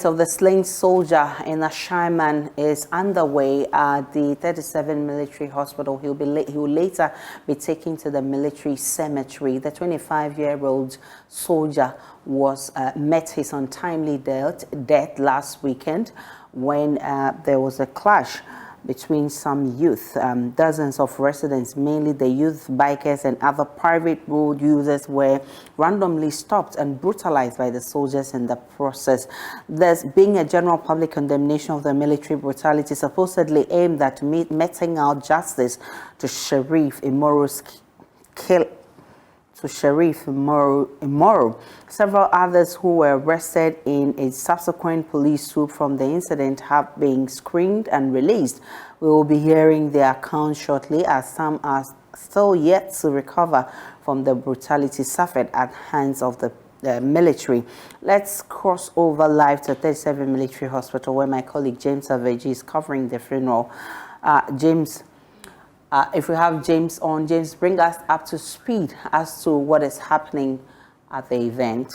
Of the slain soldier in Shaman is underway at the 37 military hospital. He will later be taken to the military cemetery. The 25-year-old soldier was met his untimely death last weekend when there was a clash between some youth. Dozens of residents, mainly the youth, bikers and other private road users, were randomly stopped and brutalized by the soldiers in the process. There's been a general public condemnation of the military brutality supposedly aimed at meting out justice to Sheriff Imoro's kill. Several others who were arrested in a subsequent police swoop from the incident have been screened and released. We will be hearing their accounts shortly, as some are still yet to recover from the brutality suffered at hands of the military. Let's cross over live to 37 Military Hospital, where my colleague James Aveji is covering the funeral. James, if we have James on, James, bring us up to speed as to what is happening at the event.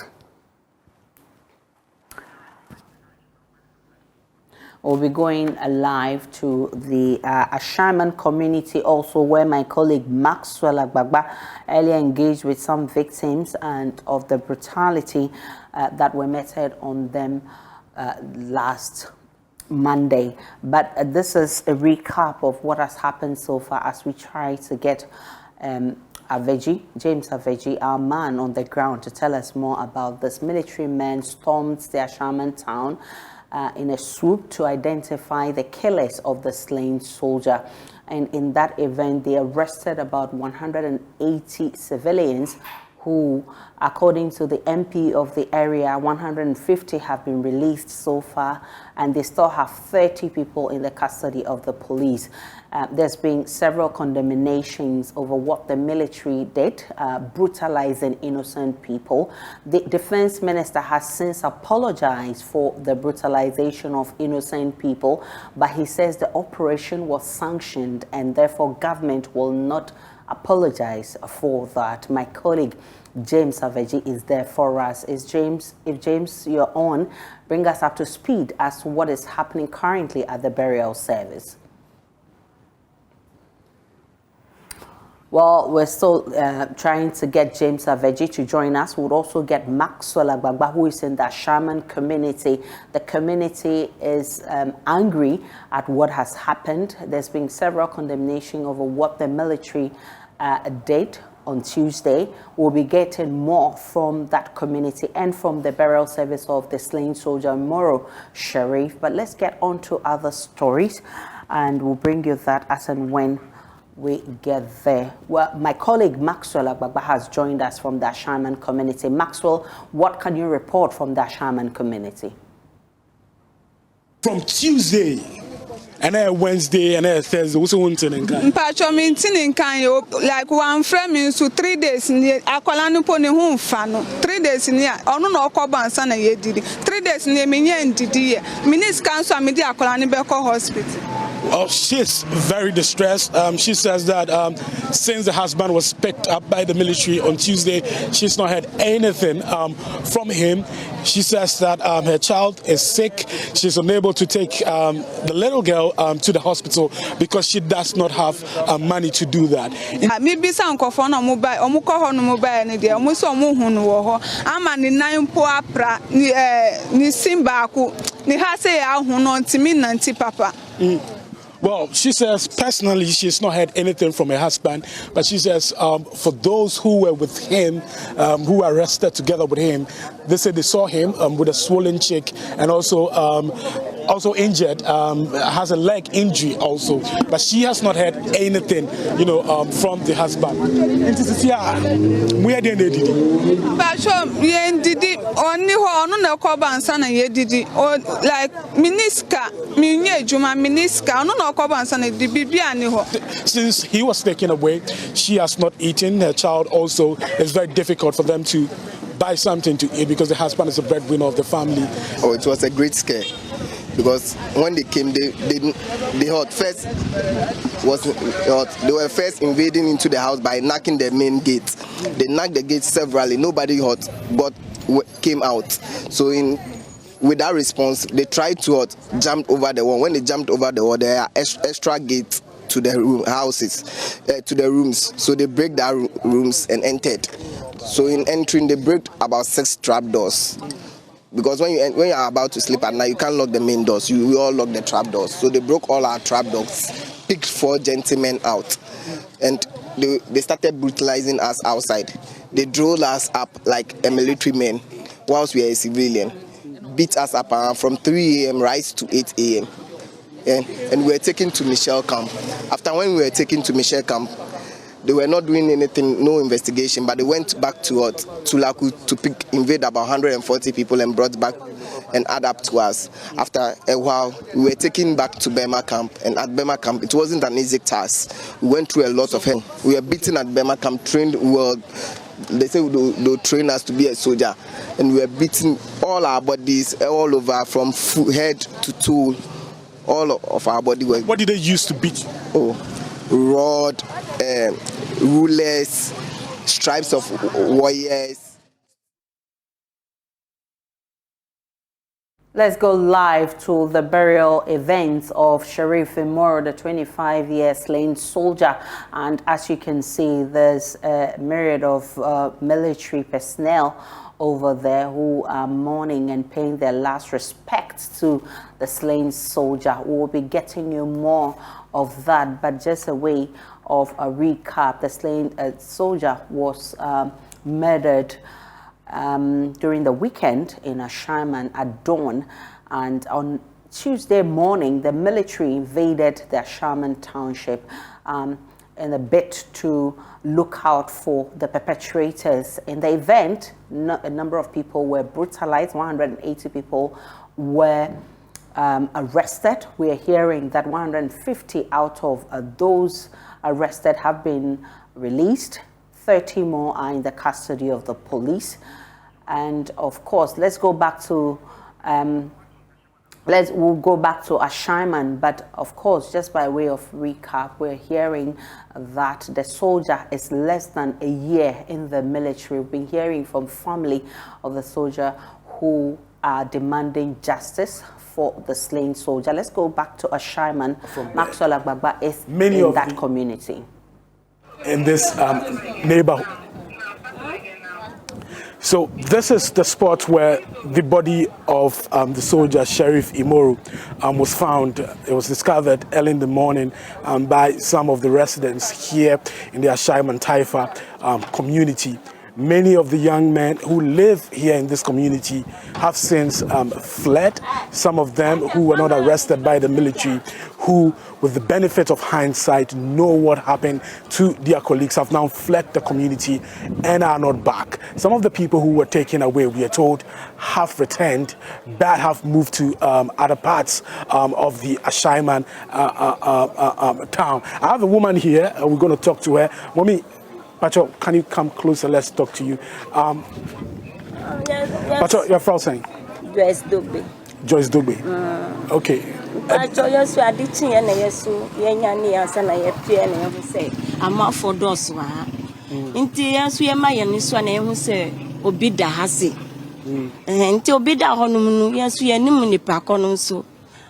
We'll be going live to the Shaman Community also, where my colleague Maxwell Agbagba earlier engaged with some victims and of the brutality that were meted on them last Monday. But this is a recap of what has happened so far as we try to get James Aveji, our man on the ground, to tell us more about this. Military men stormed their Shaman town in a swoop to identify the killers of the slain soldier. And in that event, they arrested about 180 civilians who, according to the MP of the area, 150 have been released so far, and they still have 30 people in the custody of the police. There's been several condemnations over what the military did, brutalizing innocent people. The defense minister has since apologized for the brutalization of innocent people, but he says the operation was sanctioned and therefore government will not apologize for that. My colleague James Aveji is there for us. If James, you're on, bring us up to speed as to what is happening currently at the burial service. Well, we're still trying to get James Aveji to join us. We'll also get Maxwell Agbagba, who is in the Shaman community. The community is angry at what has happened. There's been several condemnations over what the military did on Tuesday. We'll be getting more from that community and from the burial service of the slain soldier Moro Sheriff. But let's get on to other stories, and we'll bring you that as and when we get there. Well, my colleague Maxwell Agbagba has joined us from the Shaman community. Maxwell, what can you report from the Shaman community? From Tuesday and then Wednesday and then Thursday, what's one thing? Like one frame so 3 days near Aqualano Pony home fan. 3 days near Ono no Coban Sana Yedi. 3 days near Minian Didi. Minis Council Media Aqualani Beko Hospital. Oh, she's very distressed. She says that since the husband was picked up by the military on Tuesday, she's not heard anything from him. She says that her child is sick. She's unable to take the little girl to the hospital because she does not have money to do that. Maybe some kofona mobile, omuko no mobile ni dia, omuso omuhunu wo ho. Ama ni nan po apra ni simba ku ni ha say ya hunu ntimi nanti papa. Well, she says personally she's not heard anything from her husband, but she says for those who were with him, who were arrested together with him, they said they saw him with a swollen cheek and also injured, has a leg injury also, but she has not heard anything, from the husband. Since he was taken away, she has not eaten. Her child also, is very difficult for them to buy something to eat because the husband is the breadwinner of the family. Oh, it was a great scare. Because when they came, they were first invading into the house by knocking the main gate. They knocked the gate severally. Nobody came out. So with that response, they tried to jump over the wall. When they jumped over the wall, there are extra gates to the to the rooms. So they break that rooms and entered. So in entering, they break about 6 trap doors. Because when you are about to sleep at night, you can't lock the main doors. We all lock the trap doors. So they broke all our trap doors, picked 4 gentlemen out, and they started brutalizing us outside. They drove us up like a military man, whilst we are a civilian. Beat us up from 3 a.m. right to 8 a.m. And we were taken to Michelle camp. After when we were taken to Michelle camp, they were not doing anything, no investigation, but they went back to Laku to invade about 140 people and brought back and add up to us. After a while, we were taken back to Burma camp, and at Burma camp, it wasn't an easy task. We went through a lot of hell. We were beaten at Burma camp, trained well. They say they'll train us to be a soldier, and we were beaten all our bodies all over from head to toe. All of our body was. What did they use to beat you? Oh, rod, rulers, stripes of warriors. Let's go live to the burial events of Sharif Imoro, the 25-year slain soldier. And as you can see, there's a myriad of military personnel over there who are mourning and paying their last respects to the slain soldier. We will be getting you more of that, but just a way of a recap. The slain soldier was murdered during the weekend in Hashama at dawn, and on Tuesday morning the military invaded the Shaman township in a bid to look out for the perpetrators. In the event, a number of people were brutalized. 180 people were arrested. We are hearing that 150 out of those arrested have been released. 30 more are in the custody of the police. And of course, let's go back to we'll go back to Hashama, but of course, just by way of recap, we're hearing that the soldier is less than a year in the military. We've been hearing from family of the soldier who are demanding justice for the slain soldier. Let's go back to Hashama. Maxwell Agbagba is in that community. In this neighborhood. So this is the spot where the body of the soldier Sharif Imoro was found. It was discovered early in the morning by some of the residents here in the Hashama Taifa community. Many of the young men who live here in this community have since fled. Some of them who were not arrested by the military, who, with the benefit of hindsight, know what happened to their colleagues, have now fled the community and are not back. Some of the people who were taken away, we are told, have returned, but have moved to other parts of the Hashama town. I have a woman here. We're going to talk to her. Mommy, Pacho, can you come closer? Let's talk to you. Pacho, your first saying? Joyce Dogbe. Joyce Dogbe. Okay. Pacho, yes, we are teaching and yes, Yanyani and I have say, I'm out for those who are. Inti yes, we are my and this one who say, Obida Hasi. Until Obida Honum, yes, we are Nimuni Pacono so.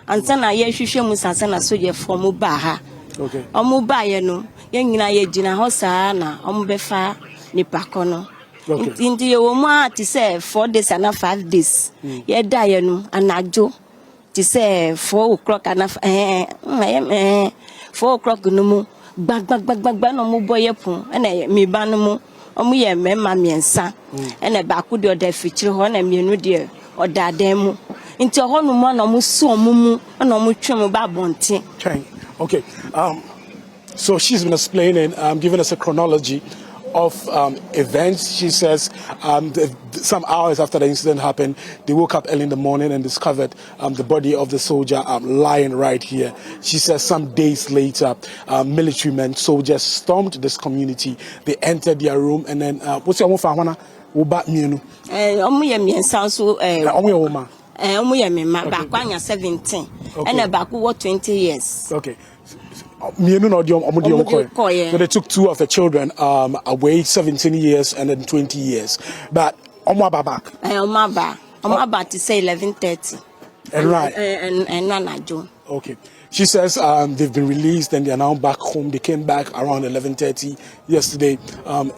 And then I yes, you show Musasana so ye from Mubaha. Okay. Omubayano. Yengina yejina hosa na ombefa ni pakono. Inti ye woman ti say 4 days and 5 days. Ye die no anajo ti say 4 o'clock and 4 o'clock no mu gbag no mu boye pon na mi ba no mu omu ye mema miensa na ba ku de oda fichire ho na mienu de oda dan mu inti ho no mu na mu so omu na mu twem ba bonte. Okay. So she's been explaining, giving us a chronology of events. She says some hours after the incident happened, they woke up early in the morning and discovered the body of the soldier lying right here. She says some days later, military men, soldiers stormed this community. They entered their room and then, what's your name? Omu 17 and about 20 years. Okay. So they took 2 of the children away, 17 years and then 20 years. But Omwa back. Omaba. about to say 11:30. And right. And Nana. Okay. She says they've been released and they're now back home. They came back around 11:30 yesterday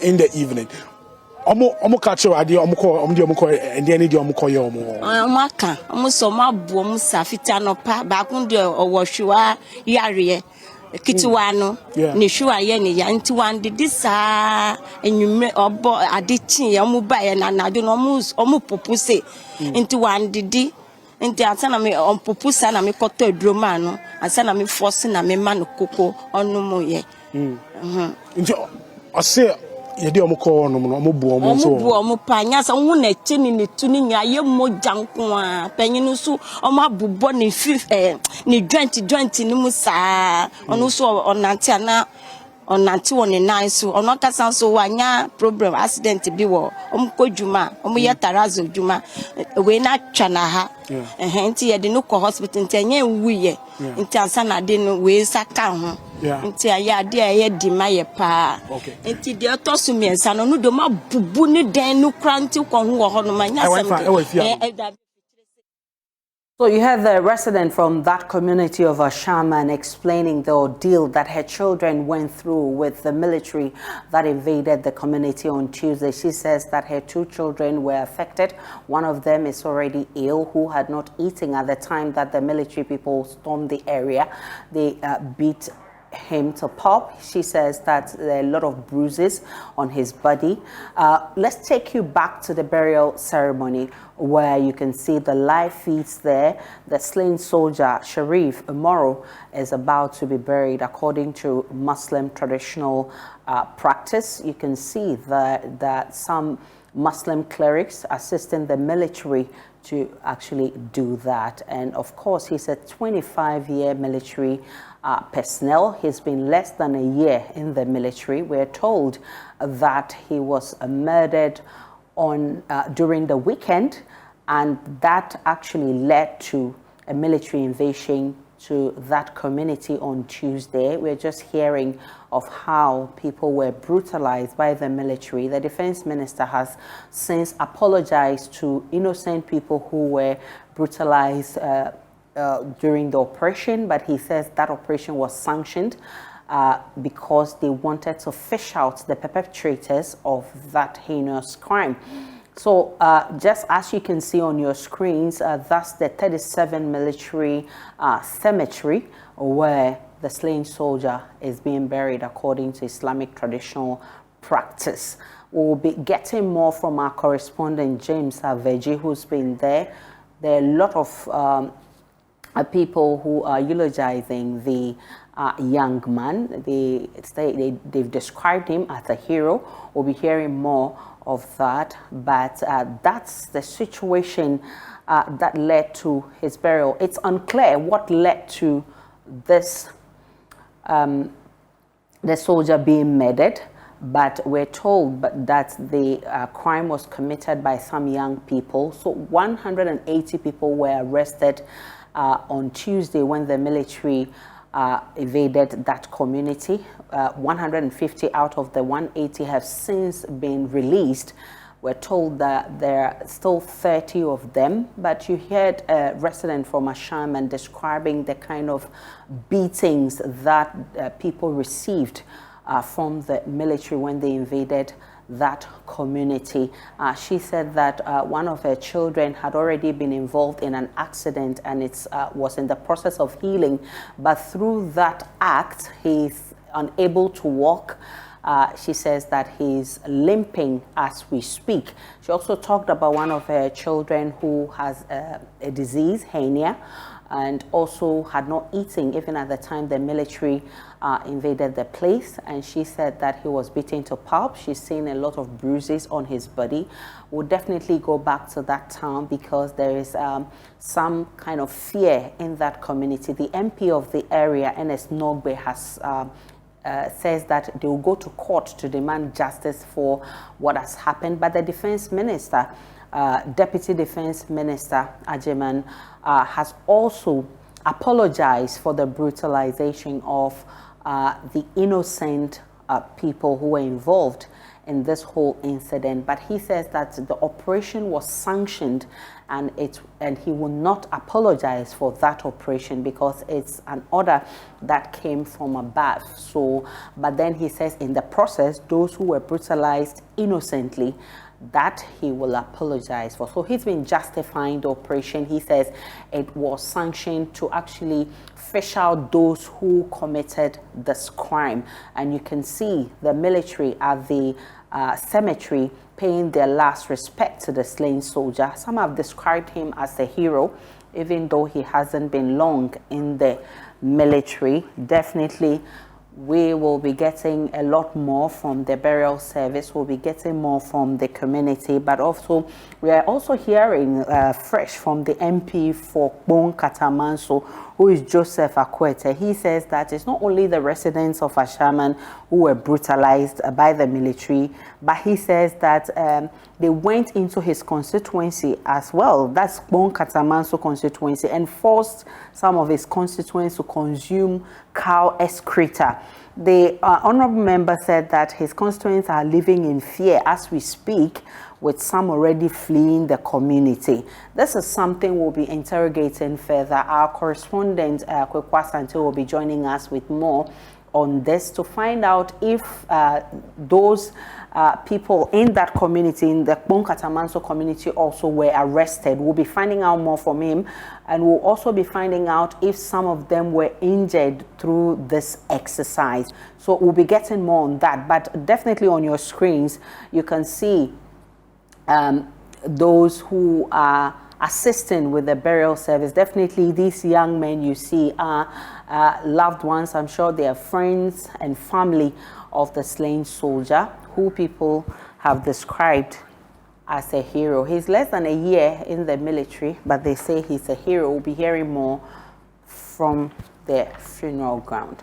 in the evening. Omo catch your idea, omo call, and then need omo call your omo. Maka, omo so ma bu omo safita no pa ba kun de owohwa yare kitiwa no ni hwa ye ni ya nti wan de disa enwume obo adichin ya omo ba ye na nado no omo popuse nti wan didi nti asana me ompopusa na me koto adroma no asana me force na me ma no koko onu mo ye nti o say yedi omo call no omo bu omo so omo panya sa hu na chi ni tu ni nya ye moja nko a panyinu so omo abubo ni ni joint ni mu sa onu so onante ana onante woni nan so ono kasa so wanya problem accident bi wo omo kodwuma omo ye tarazo dwuma we na twa na ha nti ye de no ko hospital nti anya wuye nti ansa na de no we saka ho nti aya de ye di ma ye pa nti de otosu miensa no do ma bubu ni den no kranti ko ho ho no ma nya sem. So you heard the resident from that community of Hashama explaining the ordeal that her children went through with the military that invaded the community on Tuesday. She says that her 2 children were affected. One of them is already ill, who had not eaten at the time that the military people stormed the area. They beat him to pulp. She says that there are a lot of bruises on his body. Let's take you back to the burial ceremony where you can see the live feeds there. The slain soldier Sharif Umaro is about to be buried according to Muslim traditional practice. You can see that some Muslim clerics assisting the military to actually do that. And of course, he's a 25-year military personnel. He's been less than a year in the military. We're told that he was murdered during the weekend, and that actually led to a military invasion to that community on Tuesday. We're just hearing of how people were brutalized by the military. The defense minister has since apologized to innocent people who were brutalized during the operation, but he says that operation was sanctioned because they wanted to fish out the perpetrators of that heinous crime. So just as you can see on your screens, that's the 37 military cemetery where the slain soldier is being buried according to Islamic traditional practice. We'll be getting more from our correspondent James Aveji, who's been there. There are a lot of people who are eulogizing the young man. They've described him as a hero. We'll be hearing more of that, but that's the situation that led to his burial. It's unclear what led to this, the soldier being murdered, but we're told that the crime was committed by some young people. So 180 people were arrested on Tuesday when the military evaded that community. 150 out of the 180 have since been released. We're told that there are still 30 of them, but you heard a resident from Hashama describing the kind of beatings that people received from the military when they invaded that community. She said that one of her children had already been involved in an accident and it was in the process of healing, but through that act he's unable to walk. She says that he's limping as we speak. She also talked about one of her children who has a disease, hernia, and also had not eaten even at the time the military invaded the place. And she said that he was beaten to pulp. She's seen a lot of bruises on his body. We'll definitely go back to that town because there is some kind of fear in that community. The MP of the area, Ernest Nogbe, has says that they will go to court to demand justice for what has happened. But the defense minister, Deputy Defense Minister Ajiman, has also apologized for the brutalization of the innocent people who were involved in this whole incident. But he says that the operation was sanctioned and he will not apologize for that operation because it's an order that came from above. So, but then he says in the process, those who were brutalized innocently, that he will apologize for. So he's been justifying the operation. He says it was sanctioned to actually fish out those who committed this crime. And you can see the military at the cemetery paying their last respect to the slain soldier. Some have described him as a hero, even though he hasn't been long in the military. Definitely, we will be getting a lot more from the burial service. We'll be getting more from the community, but also we are also hearing fresh from the MP for Bon Katamanso, who is Joseph Akwete. He says that it's not only the residents of Hashama who were brutalized by the military, but he says that they went into his constituency as well. That's Bon Katamanso constituency, and forced some of his constituents to consume cow excreta. The honorable member said that his constituents are living in fear as we speak, with some already fleeing the community. This is something we'll be interrogating further. Our correspondent, Kwekwa Sante, will be joining us with more on this to find out if those people in that community, in the Bon Katamanso community, also were arrested. We'll be finding out more from him, and we'll also be finding out if some of them were injured through this exercise. So we'll be getting more on that, but definitely on your screens, you can see those who are assisting with the burial service. Definitely these young men you see are loved ones. I'm sure they are friends and family of the slain soldier, who people have described as a hero. He's less than a year in the military, but they say he's a hero. We'll be hearing more from the funeral ground.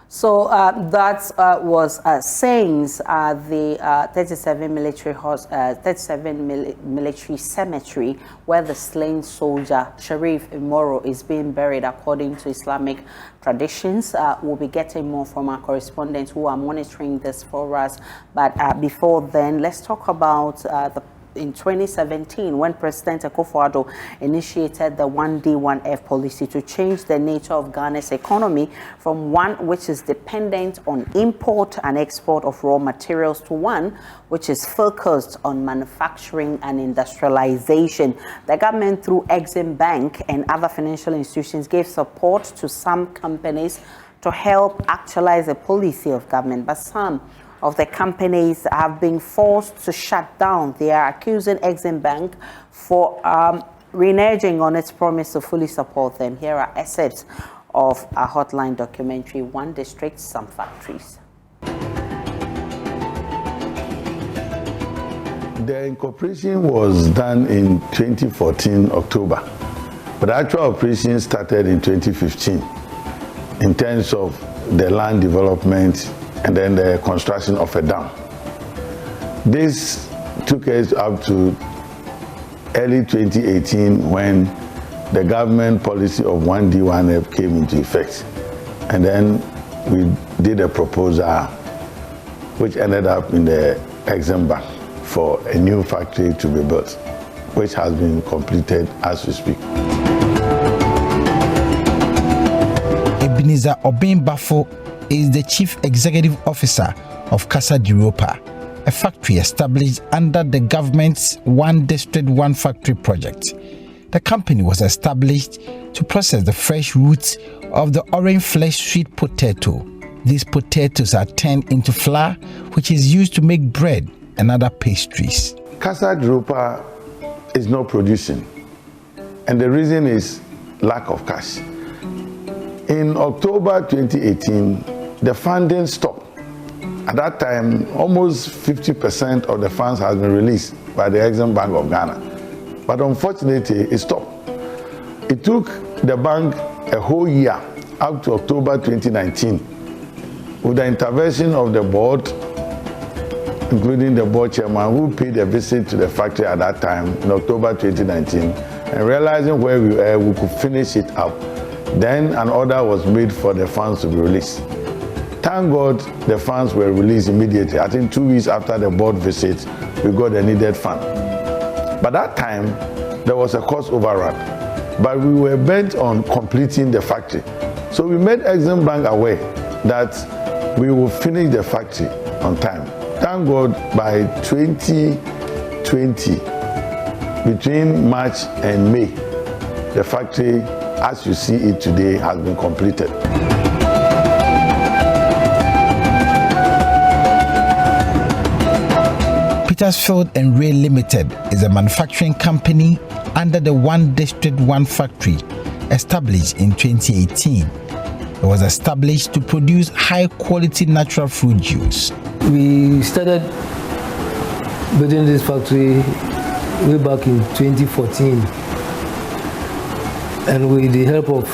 So that was Saints, the 37 military cemetery, where the slain soldier Sharif Imoro is being buried according to Islamic traditions. We'll be getting more from our correspondents who are monitoring this for us. But before then, let's talk about in 2017, when President Akufo-Addo initiated the 1D1F policy to change the nature of Ghana's economy from one which is dependent on import and export of raw materials to one which is focused on manufacturing and industrialization. The government, through Exim Bank and other financial institutions, gave support to some companies to help actualize the policy of government, but some of the companies have been forced to shut down. They are accusing Exim Bank for reneging on its promise to fully support them. Here are excerpts of a hotline documentary, One District, Some Factories. The incorporation was done in 2014, October, but the actual operation started in 2015 in terms of the land development and then the construction of a dam. This took us up to early 2018 when the government policy of 1D1F came into effect. And then we did a proposal which ended up in the Exim Bank for a new factory to be built, which has been completed as we speak. Ebenezer Obin-Bafo is the Chief Executive Officer of Casa de Europa, a factory established under the government's One District, One Factory project. the company was established to process the fresh roots of the orange flesh sweet potato. These potatoes are turned into flour, which is used to make bread and other pastries. Casa de Europa is not producing, and the reason is lack of cash. In October 2018, the funding stopped. At that time, almost 50% of the funds has been released by the Exim Bank of Ghana. But unfortunately, it stopped. It took the bank a whole year, up to October 2019, with the intervention of the board, including the board chairman, who paid a visit to the factory at that time in October 2019, and realizing where we were, we could finish it up. Then an order was made for the funds to be released. Thank God the funds were released immediately. I think 2 weeks after the board visit, we got the needed fund. By that time, there was a cost overrun, but we were bent on completing the factory. So we made Exim Bank aware that we will finish the factory on time. Thank God by 2020, between March and May, the factory, as you see it today, has been completed. Petersfield and Rail Limited is a manufacturing company under the One District, One Factory, established in 2018. It was established to produce high-quality natural fruit juice. We started building this factory way back in 2014, and with the help of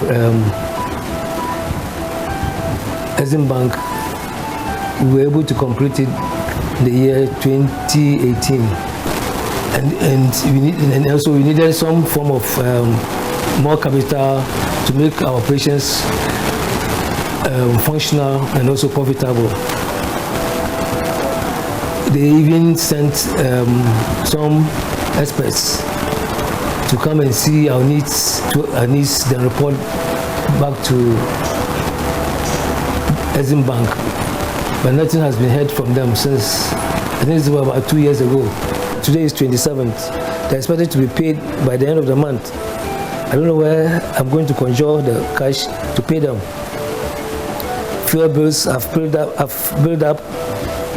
Exim Bank, we were able to complete it in the year 2018, and also we needed some form of more capital to make our operations functional and also profitable. They even sent some experts to come and see our needs, then report back to Exim Bank. But nothing has been heard from them since, I think it's about 2 years ago. Today is 27th. They're expected to be paid by the end of the month. I don't know where I'm going to conjure the cash to pay them. Fuel bills have built up.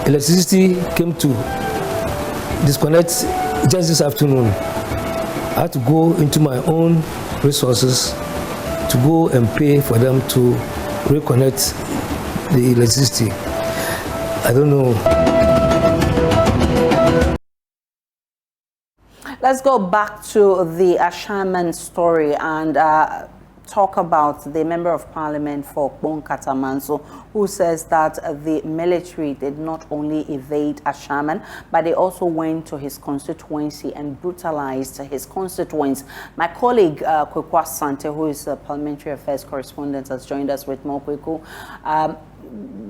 Electricity came to disconnect just this afternoon. I had to go into my own resources to go and pay for them to reconnect the electricity. I don't know. Let's go back to the Shaman story and talk about the Member of Parliament for Katamanso, who says that the military did not only evade Shaman, but they also went to his constituency and brutalized his constituents. My colleague Kwekwa Sante, who is a parliamentary affairs correspondent, has joined us with more. Kweku,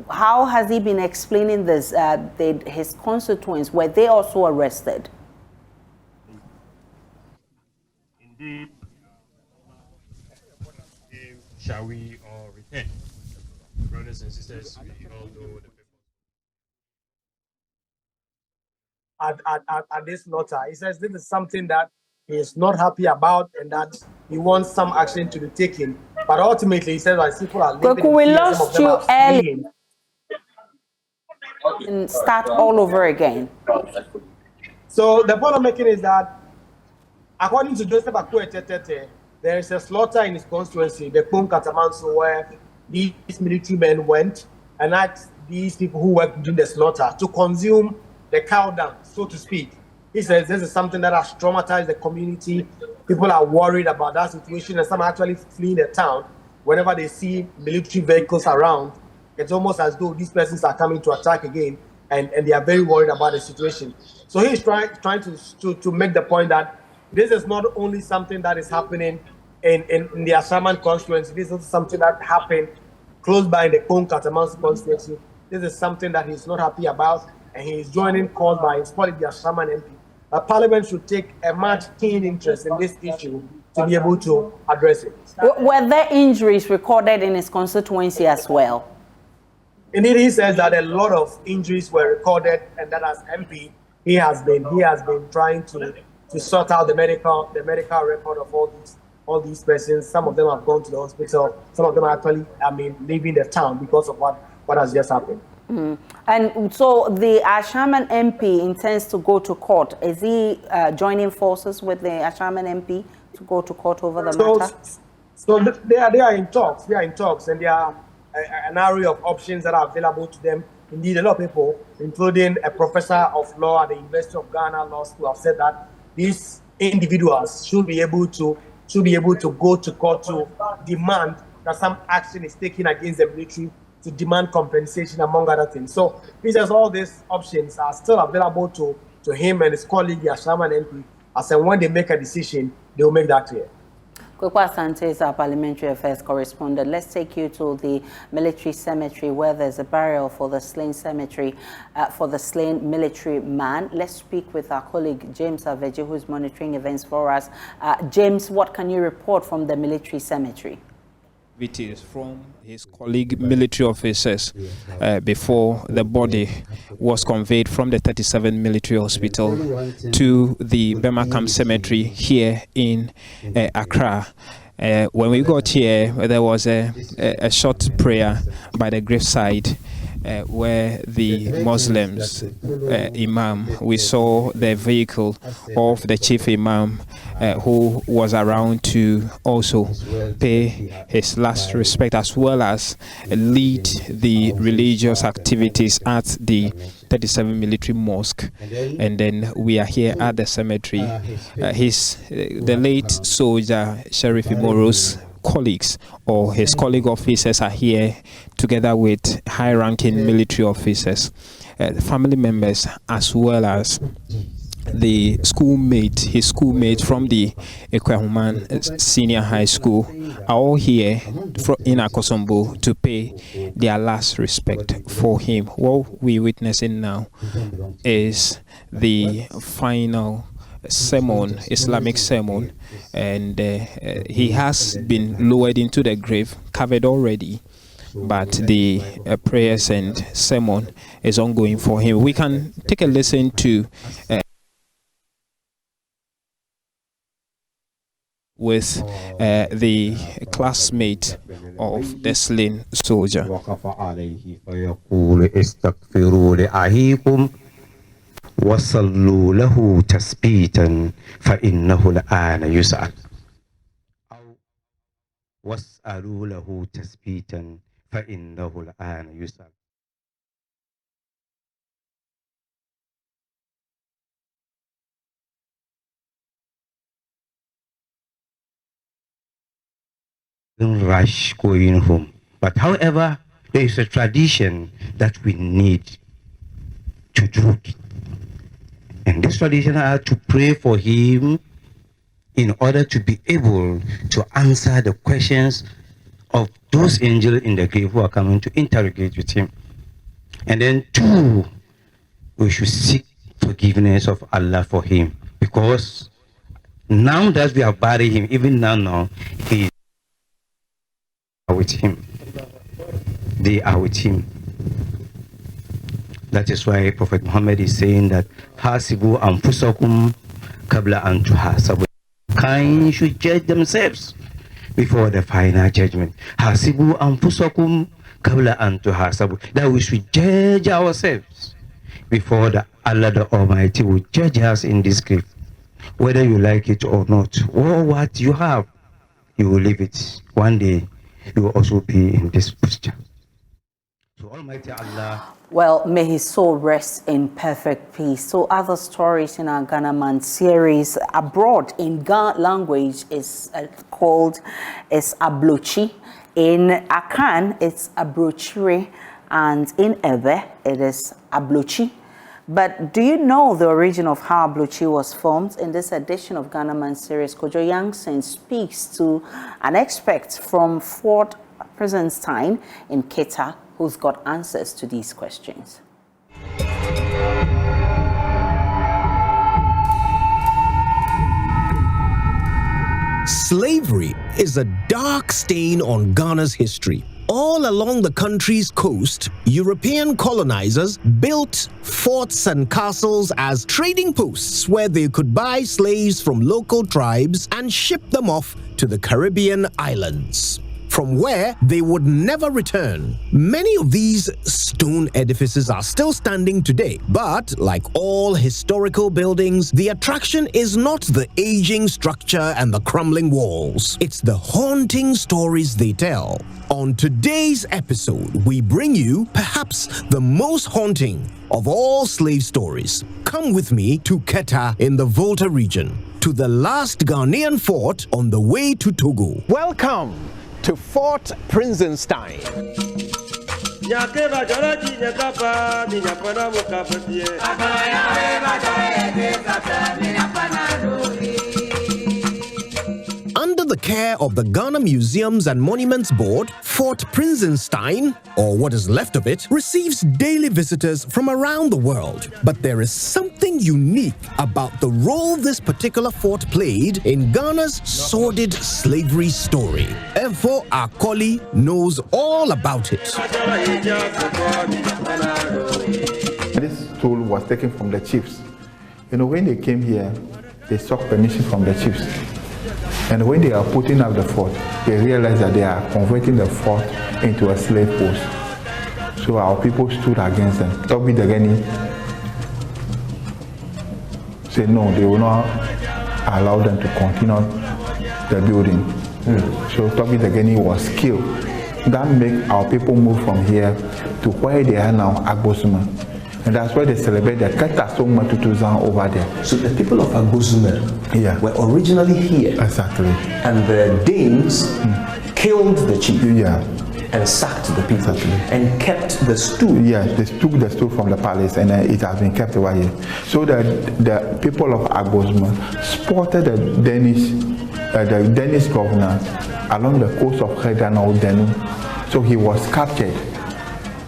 how has he been explaining this? His constituents, were they also arrested? Indeed. Shall we all return? Brothers and sisters, we all know the at this slaughter. He says this is something that he is not happy about and that he wants some action to be taken. But ultimately, he says that people are living we lost you early. And start all over again. So the point I'm making is that according to Joseph Akwetete, there is a slaughter in his constituency, the Pum Katamanso, where these military men went and asked these people who worked during the slaughter to consume the cow dung, so to speak. He says this is something that has traumatized the community. People are worried about that situation, and some are actually fleeing the town whenever they see military vehicles around. It's almost as though these persons are coming to attack again, and they are very worried about the situation. So he's trying to make the point that this is not only something that is happening in the Shaman constituency. This is something that happened close by in the Pum Katamanso constituency. This is something that he's not happy about, and he is joining calls by his colleague, the Shaman MP. Parliament should take a much keen interest in this issue to be able to address it. Were there injuries recorded in his constituency as well? Indeed, he says that a lot of injuries were recorded, and that as MP, he has been trying to to sort out the medical record of all these persons. Some of them have gone to the hospital. Some of them are actually, leaving the town because of what has just happened. And so the Shaman MP intends to go to court. Is he joining forces with the Shaman MP to go to court over the matter? So they are in talks. They are in talks, and there are an array of options that are available to them. Indeed, a lot of people, including a professor of law at the University of Ghana Law School, have said that these individuals should be able to go to court to demand that some action is taken against the military, to demand compensation, among other things. So he says all these options are still available to him and his colleague, the Shaman MP. As and when they make a decision, they will make that clear. Kwekwa Asante is our parliamentary affairs correspondent. Let's take you to the military cemetery where there's a burial for the slain military man. Let's speak with our colleague James Aveji, who is monitoring events for us. James, what can you report from the military cemetery? It is from his colleague military officers before the body was conveyed from the 37 military hospital to the Bemakam cemetery here in Accra. When we got here, there was a short prayer by the graveside where the Muslims imam, we saw the vehicle of the chief imam who was around to also pay his last respect as well as lead the religious activities at the 37 military mosque. And then we are here at the cemetery. The late soldier Sheriff Imoro's colleagues or his colleague officers are here together with high-ranking military officers, family members, as well as the his schoolmate from the Ekwehuman Senior High School are all here in Akosombo to pay their last respect for him. What we're witnessing now is the final sermon, Islamic sermon, and he has been lowered into the grave, covered already, but the prayers and sermon is ongoing for him. We can take a listen to with the classmate of the slain soldier. وصلوا له تثبيتا فإنه الآن يسأل أو واسألوا له تثبيتا فإنه الآن يسأل. Don't rush going home. But however, there is a tradition that we need to do. And this tradition are to pray for him in order to be able to answer the questions of those angels in the grave who are coming to interrogate with him. And then two, we should seek forgiveness of Allah for him. Because now that we have buried him, even now, he is with him. They are with him. That is why Prophet Muhammad is saying that Hasibu anfusakum kabla an tuhasabu. Kind should judge themselves before the final judgment. Hasibu anfusakum kabla an tuhasabu. That we should judge ourselves before Allah the Almighty will judge us in this grave. Whether you like it or not, or what you have, you will leave it. One day, you will also be in this posture. So Almighty Allah. Well, may his soul rest in perfect peace. So other stories in our Ghana Man series abroad in Ghana language is called Ablochi. In Akan, it's Abrochire, and in Ebe, it is Ablochi. But do you know the origin of how Ablochi was formed? In this edition of Ghana Man series, Kojo Yangsen speaks to an expert from Fort Presenstein in Keta, who's got answers to these questions. Slavery is a dark stain on Ghana's history. All along the country's coast, European colonizers built forts and castles as trading posts where they could buy slaves from local tribes and ship them off to the Caribbean islands, from where they would never return. Many of these stone edifices are still standing today, but like all historical buildings, the attraction is not the aging structure and the crumbling walls. It's the haunting stories they tell. On today's episode, we bring you perhaps the most haunting of all slave stories. Come with me to Keta in the Volta region, to the last Ghanaian fort on the way to Togo. Welcome to Fort Prinsenstein. Under the care of the Ghana Museums and Monuments Board, Fort Prinsenstein, or what is left of it, receives daily visitors from around the world. But there is something unique about the role this particular fort played in Ghana's sordid slavery story. Efo Akoli knows all about it. This tool was taken from the chiefs. You know, when they came here, they sought permission from the chiefs. And when they are putting up the fort, they realized that they are converting the fort into a slave post. So our people stood against them. Toby Degeni said no, they will not allow them to continue the building. So Toby Degeni was killed. That made our people move from here to where they are now, Agbosuma. And that's why they celebrate the Keta Soma Tutuzan over there. So the people of Agbosuma were originally here. Exactly. And the Danes killed the chief and sacked the people and kept the stool. Yes, they took the stool from the palace and it has been kept over here. So the people of Agbosuma spotted the Danish governor along the coast of Hedana Denu. So he was captured.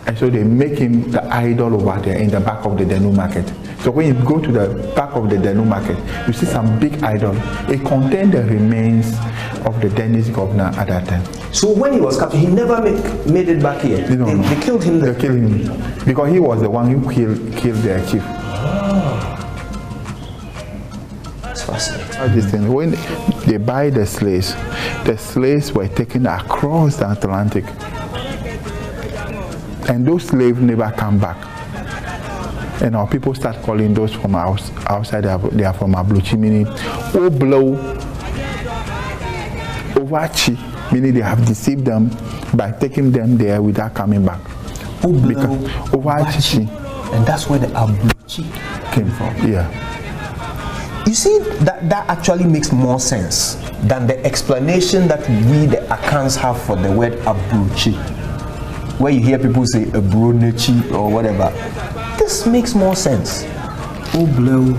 And so they make him the idol over there in the back of the Denu market. So when you go to the back of the Denu market, you see some big idol. It contained the remains of the Danish governor at that time. So when he was captured, he never made it back here? No, they killed him there? They killed him. Because he was the one who killed their chief. That's fascinating. When they buy the slaves were taken across the Atlantic. And those slaves never come back. And our people start calling those from outside, they are from Abluchimini, Oblo, Ovachi, meaning they have deceived them by taking them there without coming back. Oblo, Ovachi. And that's where the Abluchi came from. Yeah. You see, that actually makes more sense than the explanation that we, the Akans, have for the word Abluchi. Where you hear people say a bronechi or whatever. This makes more sense. Oblo,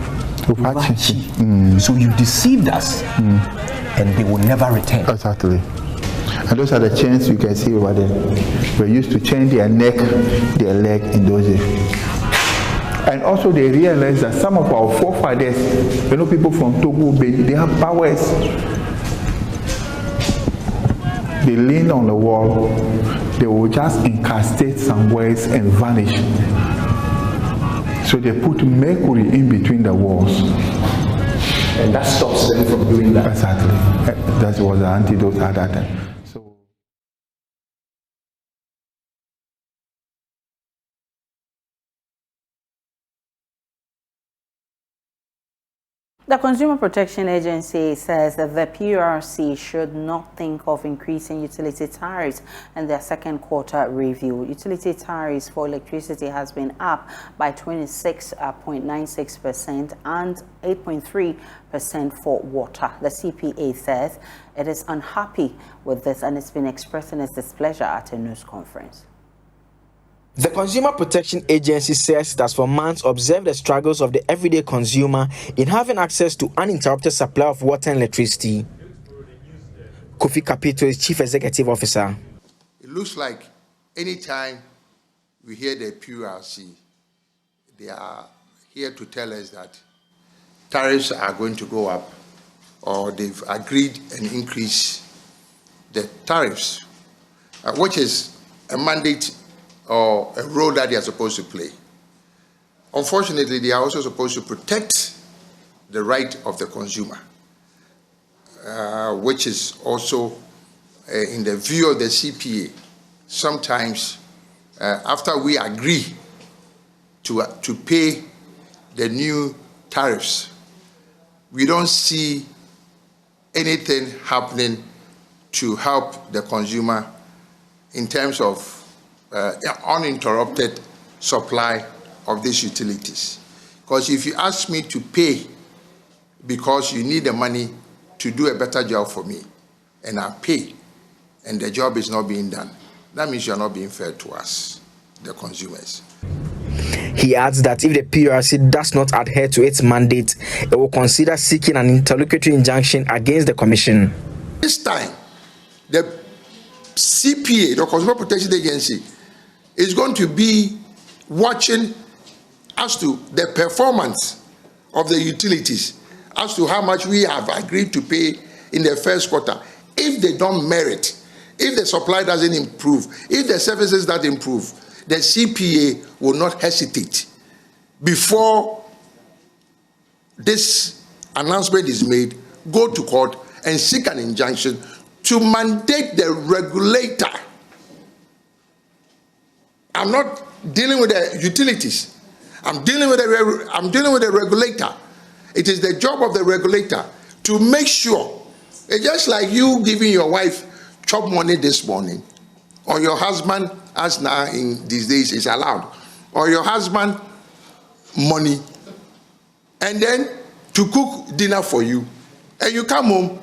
Ovachi. So you deceived us and they will never return. Exactly. And those are the chains you can see over there. We used to chain their neck, their leg in those days. And also they realized that some of our forefathers, people from Togo, they have powers. They lean on the wall, they will just incastate some words and vanish. So they put mercury in between the walls. And that stops them from doing that. Exactly. That was the antidote at that time. The Consumer Protection Agency says that the PRC should not think of increasing utility tariffs in their second quarter review. Utility tariffs for electricity has been up by 26.96% and 8.3% for water. The CPA says it is unhappy with this and it's been expressing its displeasure at a news conference. The Consumer Protection Agency says it has for months observed the struggles of the everyday consumer in having access to uninterrupted supply of water and electricity. Kofi Kapito is Chief Executive Officer. It looks like anytime we hear the PRC, they are here to tell us that tariffs are going to go up or they've agreed and increased the tariffs, which is a mandate or a role that they are supposed to play. Unfortunately, they are also supposed to protect the right of the consumer, which is also in the view of the CPA. Sometimes, after we agree to pay the new tariffs, we don't see anything happening to help the consumer in terms of uninterrupted supply of these utilities. Because if you ask me to pay because you need the money to do a better job for me, and I pay, and the job is not being done, that means you are not being fair to us, the consumers. He adds that if the PURC does not adhere to its mandate, it will consider seeking an interlocutory injunction against the Commission. This time, the CPA, the Consumer Protection Agency, is going to be watching as to the performance of the utilities, as to how much we have agreed to pay in the first quarter. If they don't merit, if the supply doesn't improve, if the services don't improve, the CPA will not hesitate before this announcement is made, go to court and seek an injunction to mandate the regulator. I'm not dealing with the utilities. I'm dealing with the regulator. It is the job of the regulator to make sure, it's just like you giving your wife chop money this morning, or your husband, as now in these days is allowed, or your husband money, and then to cook dinner for you, and you come home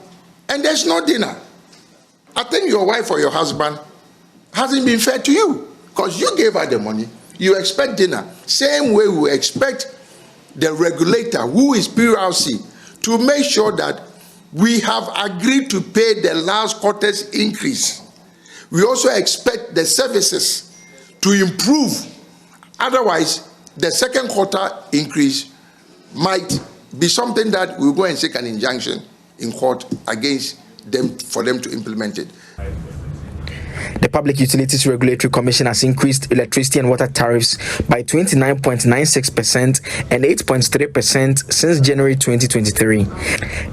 and there's no dinner. I think your wife or your husband hasn't been fair to you, because you gave her the money, you expect dinner. Same way we expect the regulator, who is PURC, to make sure that we have agreed to pay the last quarter's increase. We also expect the services to improve. Otherwise, the second quarter increase might be something that we'll go and seek an injunction in court against them for them to implement it. The Public Utilities Regulatory Commission has increased electricity and water tariffs by 29.96% and 8.3% since January 2023.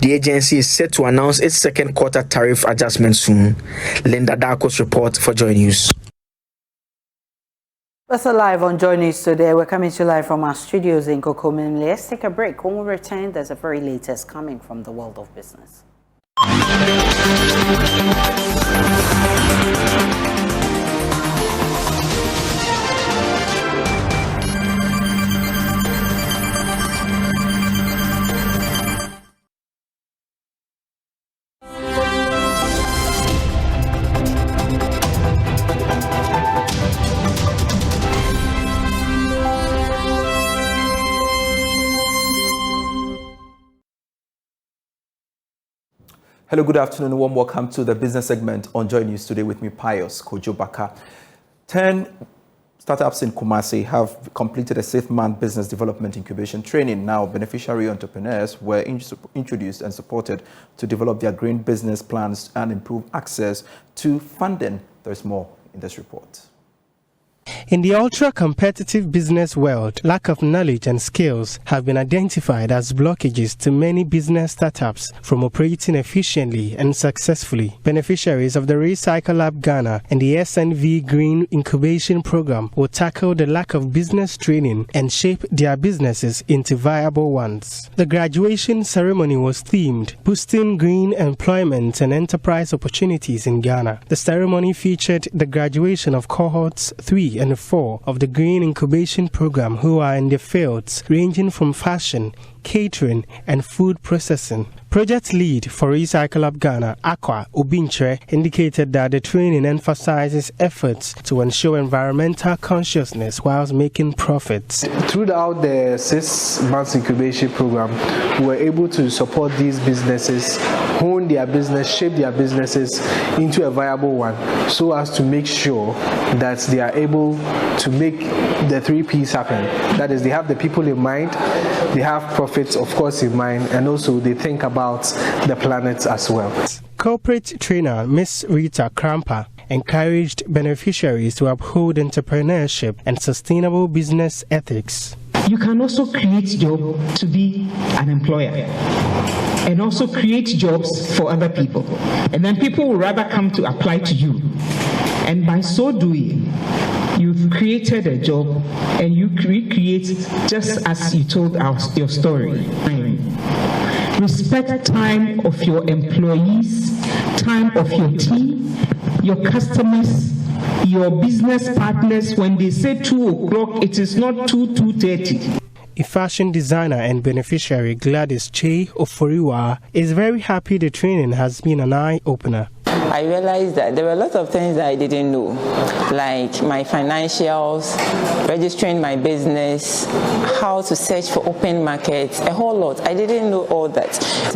The agency is set to announce its second quarter tariff adjustment soon. Linda Darko's report for JoyNews. That's live on JoyNews today. We're coming to you live from our studios in Kokomin. Let's take a break. When we return, there's a very latest coming from the world of business. Hello, good afternoon, and warm welcome to the business segment on JoyNews today with me, Pius Kojobaka. 10 startups in Kumasi have completed a 6-month business development incubation training. Now, beneficiary entrepreneurs were introduced and supported to develop their green business plans and improve access to funding. There's more in this report. In the ultra-competitive business world, lack of knowledge and skills have been identified as blockages to many business startups from operating efficiently and successfully. Beneficiaries of the Recycle Lab Ghana and the SNV Green Incubation Program will tackle the lack of business training and shape their businesses into viable ones. The graduation ceremony was themed, Boosting Green Employment and Enterprise Opportunities in Ghana. The ceremony featured the graduation of cohorts 3 and 4 of the Green Incubation Program who are in the fields ranging from fashion, catering, and food processing. Project lead for Recycle Lab Ghana, Aqua Obinche, indicated that the training emphasizes efforts to ensure environmental consciousness whilst making profits. Throughout the 6 months incubation program, we were able to support these businesses, hone their business, shape their businesses into a viable one, so as to make sure that they are able to make the 3 P's happen. That is, they have the people in mind, they have profits, of course, in mind, and also they think about the planet as well. Corporate trainer Miss Rita Krampa encouraged beneficiaries to uphold entrepreneurship and sustainable business ethics. You can also create jobs to be an employer and also create jobs for other people. And then people will rather come to apply to you. And by so doing, you've created a job and you recreate just as you told your story. Respect time of your employees, time of your team, your customers, your business partners. When they say 2 o'clock, it is not 2:30. A fashion designer and beneficiary, Gladys Che Oforiwa, is very happy the training has been an eye-opener. I realized that there were a lot of things that I didn't know, like my financials, registering my business, how to search for open markets, a whole lot. I didn't know all that.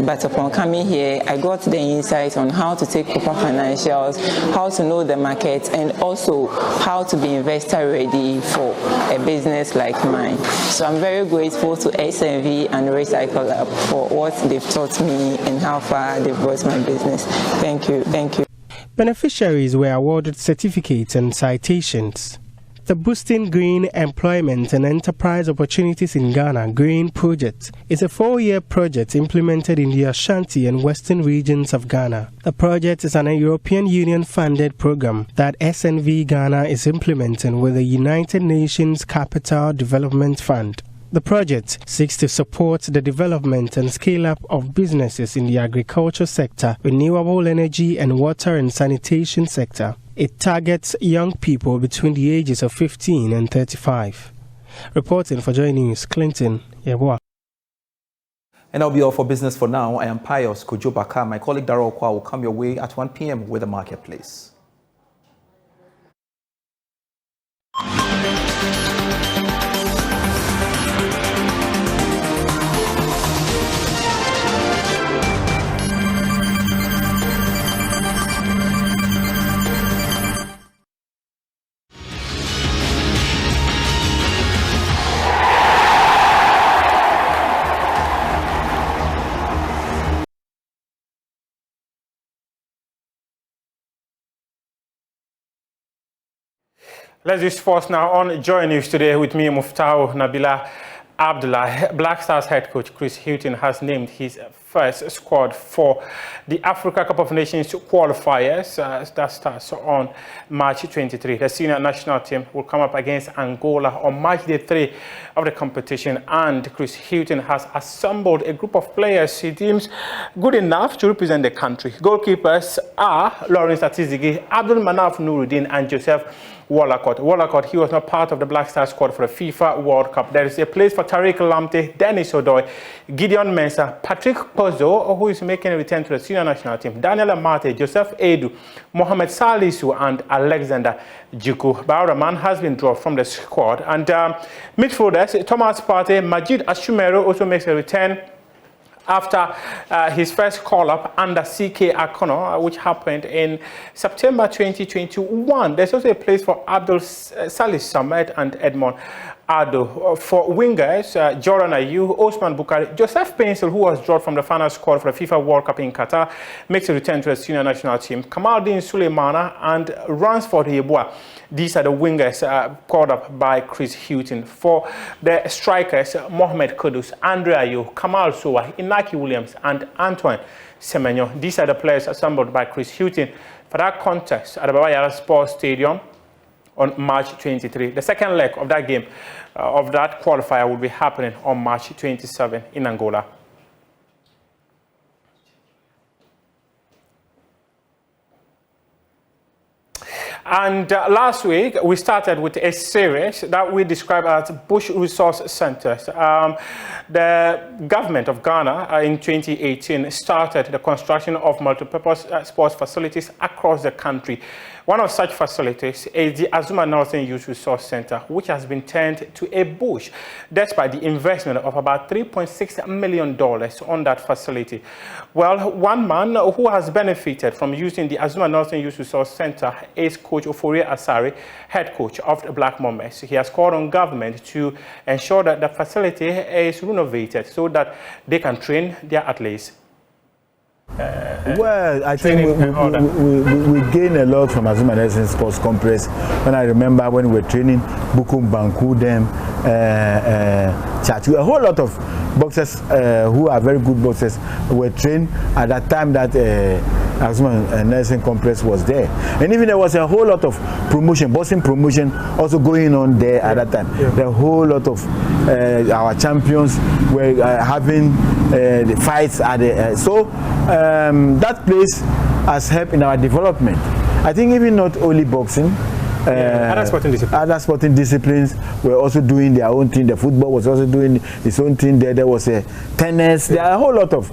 But upon coming here, I got the insight on how to take proper financials, how to know the market, and also how to be investor ready for a business like mine. So I'm very grateful to SNV and Recycle Lab for what they've taught me and how far they've brought my business. Thank you. Thank you. Beneficiaries were awarded certificates and citations. The Boosting Green Employment and Enterprise Opportunities in Ghana Green Project is a 4-year project implemented in the Ashanti and Western regions of Ghana. The project is an European Union-funded program that SNV Ghana is implementing with the United Nations Capital Development Fund. The project seeks to support the development and scale-up of businesses in the agriculture sector, renewable energy and water and sanitation sector. It targets young people between the ages of 15 and 35. Reporting for JoyNews, Clinton Yeboah. And that'll be all for business for now. I am Pius Kojobaka. My colleague Darrell Kwa will come your way at 1 p.m. with the marketplace. Let's do sports now on JoyNews today with me, Muftau Nabila Abdullah. Black Stars head coach Chris Hilton has named his first squad for the Africa Cup of Nations qualifiers that starts on March 23. The senior national team will come up against Angola on March day 3 of the competition, and Chris Hilton has assembled a group of players he deems good enough to represent the country. Goalkeepers are Lawrence Atizigi, Abdul Manaf Nuruddin and Joseph Wallacott, he was not part of the Black Stars squad for the FIFA World Cup. There is a place for Tariq Lamptey, Dennis Odoy, Gideon Mensah, Patrick Pozo, who is making a return to the senior national team, Daniel Amate, Joseph Edu, Mohamed Salisu, and Alexander Juku. Bauraman has been dropped from the squad. And midfielders, Thomas Partey, Majid Ashumero also makes a return after his first call-up under CK Akono, which happened in September 2021. There's also a place for Abdul Salis Samed and Edmond Ado. For wingers, Jordan Ayew, Osman Bukari, Joseph Pencil, who was dropped from the final squad for the FIFA World Cup in Qatar, makes a return to the senior national team. Kamaldeen Suleimana and Ransford Yeboah. These are the wingers called up by Chris Hilton. For the strikers, Mohamed Kudus, Andre Ayew, Kamal Sowa, Inaki Williams, and Antoine Semenyo. These are the players assembled by Chris Hilton for that contest at the Baba Yara Sports Stadium on March 23. The second leg of that game, of that qualifier, will be happening on March 27 in Angola. And last week, we started with a series that we described as Bush Resource Centers. The government of Ghana in 2018 started the construction of multipurpose sports facilities across the country. One of such facilities is the Azuma Northern Youth Resource Center, which has been turned to a bush, despite the investment of about $3.6 million on that facility. Well, one man who has benefited from using the Azuma Northern Youth Resource Center is Coach Oforie Asare, head coach of the Black Bombers. He has called on government to ensure that the facility is renovated so that they can train their athletes. Well, I think we gain a lot from Hashama Nursing Sports Complex. When I remember when we were training Bukum Banku, them, Chatu, a whole lot of boxers who are very good boxers were trained at that time that Hashama Nursing Complex was there. And even there was a whole lot of promotion, boxing promotion also going on there at that time. The whole lot of our champions were having the fights at the that place has helped in our development. I think even not only boxing, other sporting disciplines were also doing their own thing. The football was also doing its own thing. There was a tennis. There are a whole lot of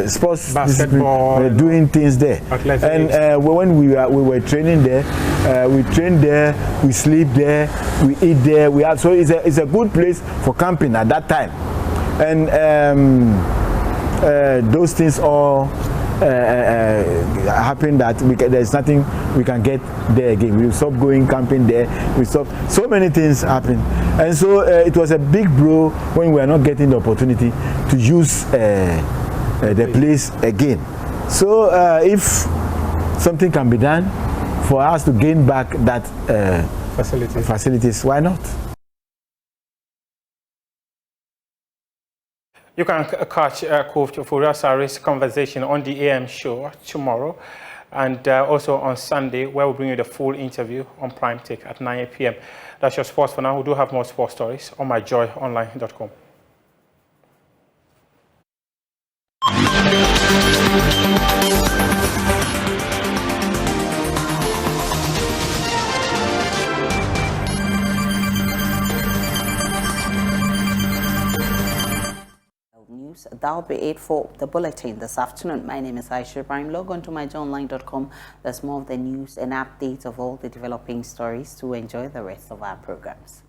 sports disciplines were doing things there. And when we were training there, we trained there, we sleep there, we eat there. So it's a good place for camping at that time. And those things all happen that there's nothing we can get there again. We stop going camping there. We stop. So many things happen, and so it was a big blow when we were not getting the opportunity to use the place again. So if something can be done for us to gain back that facilities, why not? You can catch Coach Furasari's conversation on the AM show tomorrow, and also on Sunday, where we'll bring you the full interview on Prime Take at 9 p.m. That's your sports for now. We do have more sports stories on myjoyonline.com. That'll be it for the bulletin this afternoon. My name is Aisha Ibrahim. Log on to myjoyonline.com. There's more of the news and updates of all the developing stories to enjoy the rest of our programs.